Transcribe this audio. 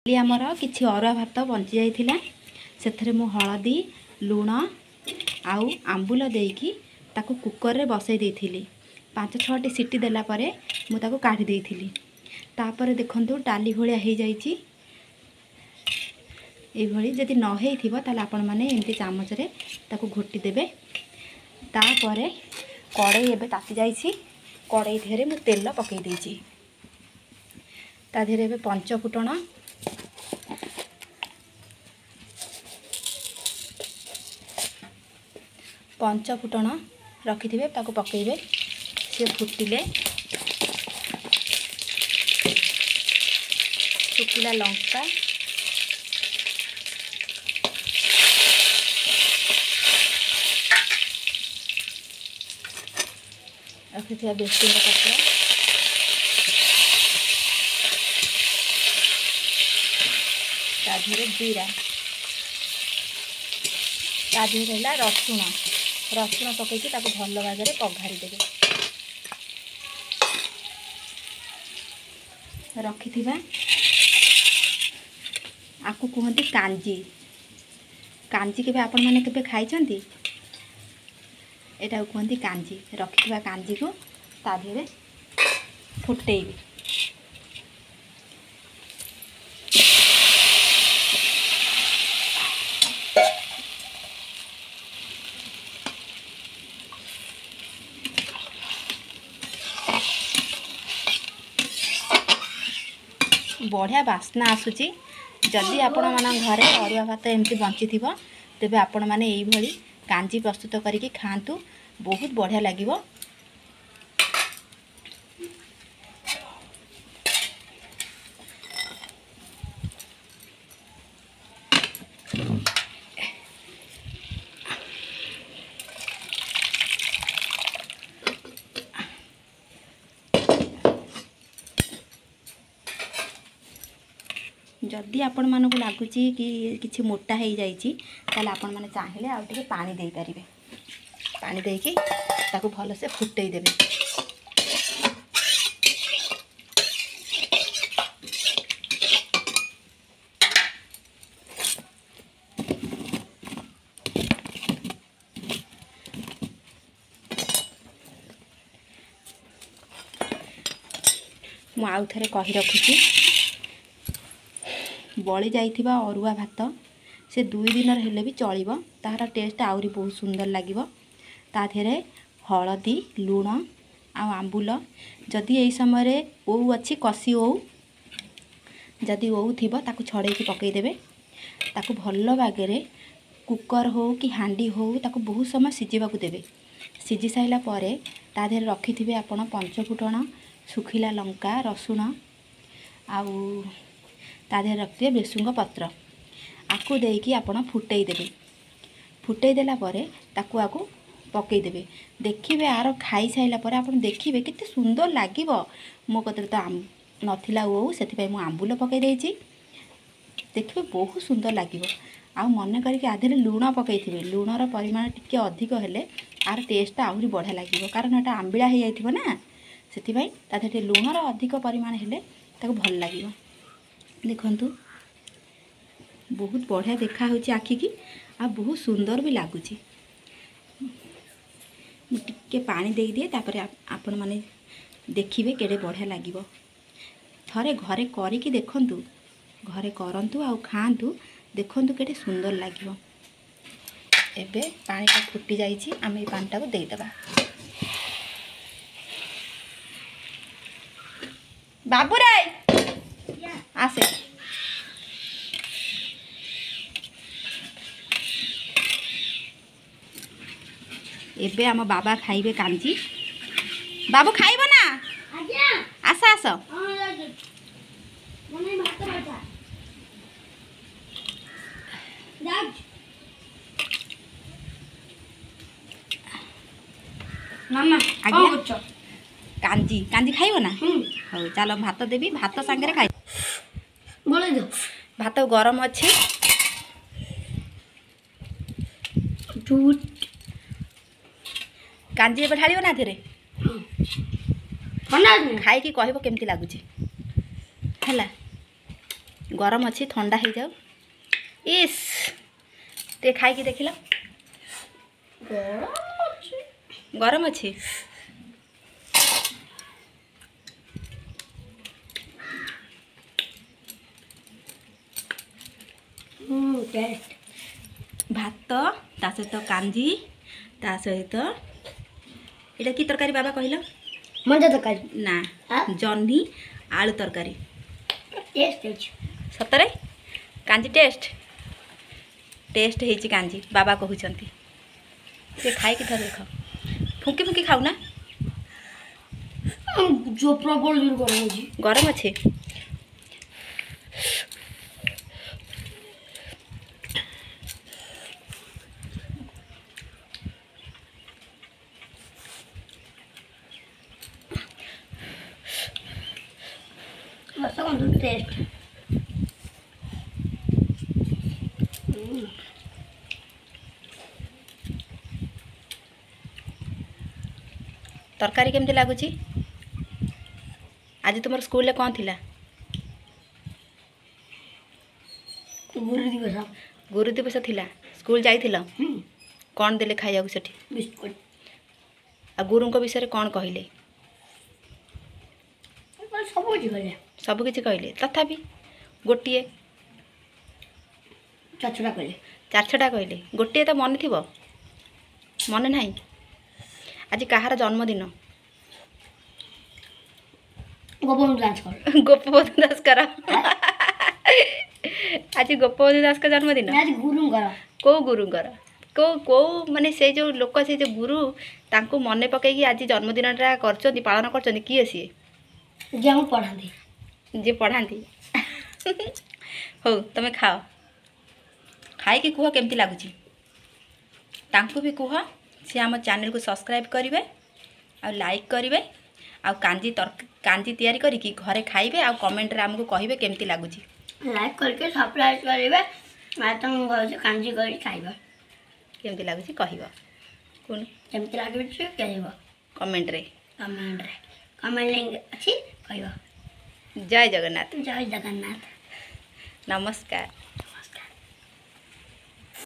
आमर किछि अरुआ भात बंची जाइथिला सेथरे मु हळदी लुण आउ आंबुल देकी ताकू कुकर रे बसई देइथिली 5-6टी सीटी देला परे मु ताकू काढी देइथिली। तापर देखंतु डाली भलिया हे जाइछि ए भली जदि न हेइथिबो ताले आपण माने एंती चामच रे ताकू घोटी देबे। तापरे कड़ाई एबे ताती जाइछि कड़ाई धेरे मु तेल पकई देइछि ता धेरे एबे पंच फुटण रखिथिबे ताकू पकेइबे से फुटिले सुखिला लंका रखिथिबा बेसन पकड़ा ता धीरे जीरा ता धीरे ला रसुण पकईकि ताकू भल भाग में पघारी देबे। रखिथिबा आकू कहते कांजी कांजी केबे आपण माने केबे खाइछंती एटा कहते कांजी। रखिथिबा कांजी को ता धीरे फुटेइबे बढ़िया बास्ना आसुची। जदि आपण मन घरे अरुआ भात एमती बंची थिबो तेबे आपण माने एई भली कांजी प्रस्तुत करिके खांतु बहुत बढ़िया लागिवो। जदि आपण मानक लगुच कि किछि मोटा हो जाइछि ताले आपण माने चाहिए आउ टिके पानी दे पारिबे। पानी देकी ताकू भल से फुटई देबे। मु आउ थरे कहि रखुची बड़ी जाइथिबा अरुआ भात से 2 दिन हेले भी चलिबो तार टेस्ट आउरी बहुत सुंदर लागिबो। ता धेरे हळदी लुण आ आंबुल जदि एई समय ओउ अछि कसी ओउ जदि ओउ थिबो ताकू छड़े की पकई देबे। ताकू भल्लो बागेरे कुकर हो कि हांडी हो ताकू बहुत समय सिजिबा को देबे। सिजी साइला परे ता धेरे रखिथिबे आपण पंच फुटण सुखिला लंका रसुण आउ ता देहरे रखिए बेसुंग पत्र आकू देकी आपण फुटई देबे। फुटई देला परे ताकू आकू पकई देबे। देखिबे आरो खाई साइला परे आपण देखिबे केते सुंदर लागिवो। मो कतरे तो नथिला ओ सेति पय मु आंबुल पकई देइछि देखिबे बहुत सुंदर लागिवो। आ मने करके आधेरे लुण पकईथिबे लुणर परिमाण टिके अधिक हेले आर टेस्ट आउरी बढ़िया लागिवो कारण एटा आंबिळा हे जाइथिबो ना सेति पय ता देहरे लुणर अधिक परिमाण हेले ताकू भल लागिवो। देखंतु बहुत बढ़िया देखा होची आखि की आ बहुत सुंदर भी लगुची। टिके पानी दे दिए तापर आपण माने देखिबे केडे बढ़िया लागिवो। थरे घरे करिकी देखंतु घरे करंतु आ खांतु देखंतु केडे सुंदर लागिवो। एबे पानी का फुटी जाइछि आमे ए पानी टाको देई देबा। बाबू रे आसे एबे आम बाबा खाइबे कांजी। बाबू खाइबो ना आस आस मामा आज्ञा कांजी कांजी खाइबो ना हो चलो भात देबी भात संगे खाइ बोले दो भात गरम अछि झूठ कांजी एबे ढालियो ना थेरे खाई कि कहबो केमती लागुची हला। गरम अच्छी ठंडा हो जाओ। इस ते खाई की देखिला गरम अच्छी भात ता सहित कांजी ता सहित एटा की तरकारी बाबा कहला मंडा तरकारी ना हाँ? जह्नी आलू तरकारी टेस्ट सतरे कांजी टेस्ट टेस्ट ହେଇଛି कांजी बाबा कहउछंती से खाई के थर देख फुंकी फुंकी खाऊ ना जो प्रबल जोर गरम अछि गरम अच्छे बस कौन टेस्ट तरकारी केमती लागुची आज तुम स्कूल कौन थिला गुरु दिवस थिला स्कूल जाइथिल कौन देले खाइया सेठी बिस्कुट आ गुरु विषय कौन कहले सब किसी कहले तथापि गोटे चार छटा कहले गोटे तो मन थी मन ना आज कहार जन्मदिन गोपबंधु दास कर आज गोपबंधु दास का जन्मदिन कौ गुरुंर कौ कौ माने से जो लोक से जो गुरु तांको मने पकईकी आज जन्मदिनटा कर पालन कर किए सी जे पढ़ाती हो तुम खाओ खाई कि कह केमती लगुच तांको भी कह सी आम चैनल को सब्सक्राइब करेंगे आ लाइक करेंगे आ कांजी तैयारी करिकी घरे खाइबे आ कमेंट रे हमको कहिबे केमती लागुची लाइक करके सब्सक्राइब करेंगे आ तुम घर से कांजी कर खाइबा केमती लागुची कहिबो कोन केमती लागुची कहइबो कमेंट रे कमेंट लेंगे अच्छी कहइबो जय जगन्नाथ नमस्कार।